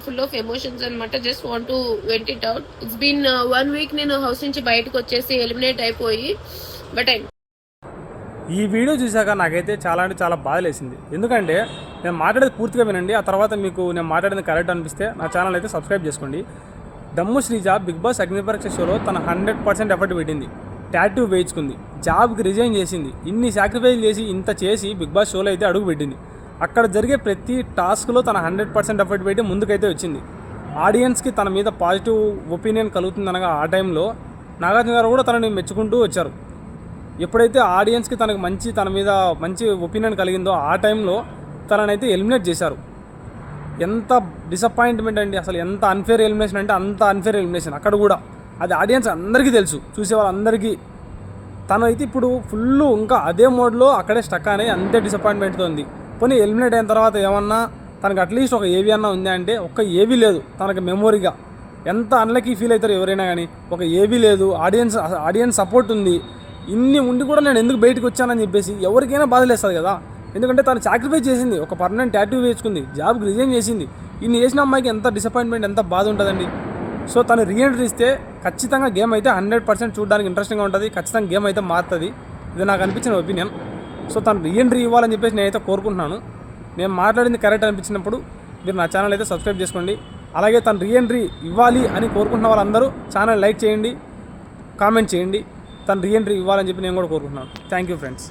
Full of emotions అనమాట. Just want to vent it out. It's been 1 week నేను house నుంచి బయటకు వచ్చేసి ఎలిమినేట్ అయిపోయి. బట్ ఈ వీడియో చూశాక నాకైతే చాలా అంటే చాలా బాధలేసింది. ఎందుకంటే నేను మాట్లాడేది పూర్తిగా వినండి, ఆ తర్వాత మీకు నేను మాట్లాడేది కరెక్ట్ అనిపిస్తే నా ఛానల్ అయితే సబ్స్క్రైబ్ చేసుకోండి. దమ్ము శ్రీజ బిగ్ బాస్ అగ్నిపరీక్ష షోలో తన 100% ఎఫర్ట్ పెట్టింది, టాటూ వేయించుకుంది, జాబ్కి రిజైన్ చేసింది, ఇన్ని సాక్రిఫైస్ చేసి ఇంత చేసి బిగ్ బాస్ షోలో అయితే అడుగు పెట్టింది. అక్కడ జరిగే ప్రతి టాస్క్లో తన 100% ఎఫర్ట్ పెట్టి ముందుకైతే వచ్చింది. ఆడియన్స్కి తన మీద పాజిటివ్ ఒపీనియన్ కలుగుతుందనగా ఆ టైంలో నాగార్జున గారు కూడా తనని మెచ్చుకుంటూ వచ్చారు. ఎప్పుడైతే ఆడియన్స్కి తన మీద మంచి ఒపీనియన్ కలిగిందో ఆ టైంలో తననైతే ఎలిమినేట్ చేశారు. ఎంత డిసప్పాయింట్మెంట్ అండి, అసలు ఎంత అన్ఫేర్ ఎలిమినేషన్ అంటే అంత అన్ఫేర్ ఎలిమినేషన్. అక్కడ కూడా అది ఆడియన్స్ అందరికీ తెలుసు, చూసే వాళ్ళందరికీ. తను అయితే ఇప్పుడు ఫుల్ ఇంకా అదే మోడ్లో అక్కడే స్టక్ అని అంతే డిసప్పాయింట్మెంట్తో ఉంది. పోనీ ఎలిమినేట్ అయిన తర్వాత ఏమన్నా తనకు అట్లీస్ట్ ఒక ఏవీ అన్నా ఉంది అంటే ఒక్క ఏవీ లేదు తనకు మెమొరీగా. ఎంత అన్లకీ ఫీల్ అవుతారు ఎవరైనా కానీ. ఒక ఏవీ లేదు, ఆడియన్స్ సపోర్ట్ ఉంది, ఇన్ని ఉండి కూడా నేను ఎందుకు బయటకు వచ్చానని చెప్పేసి ఎవరికైనా బాధలేస్తుంది కదా. ఎందుకంటే తను సాక్రిఫైస్ చేసింది, ఒక పర్మనెంట్ టాటూ వేసుకుంది, జాబ్కి రిజైన్ చేసింది. ఇన్ని చేసిన అమ్మాయికి ఎంత డిసప్పాయింట్మెంట్, ఎంత బాధ ఉంటుందండి. సో తను రీఎంట్రీ ఇస్తే ఖచ్చితంగా గేమ్ అయితే 100% చూడడానికి ఇంట్రెస్టింగ్గా ఉంటుంది, ఖచ్చితంగా గేమ్ అయితే మారుతుంది. ఇది నాకు అనిపించిన ఒపీనియన్. సో తను రీఎంట్రీ ఇవ్వాలని చెప్పేసి నేనైతే కోరుకుంటున్నాను. నేను మాట్లాడింది కరెక్ట్ అనిపించినప్పుడు మీరు నా ఛానల్ అయితే సబ్స్క్రైబ్ చేసుకోండి. అలాగే తను రీఎంట్రీ ఇవ్వాలి అని కోరుకుంటున్న వాళ్ళందరూ ఛానల్ లైక్ చేయండి, కామెంట్ చేయండి. తను రీఎంట్రీ ఇవ్వాలని చెప్పి నేను కూడా కోరుకుంటున్నాను. Thank you friends.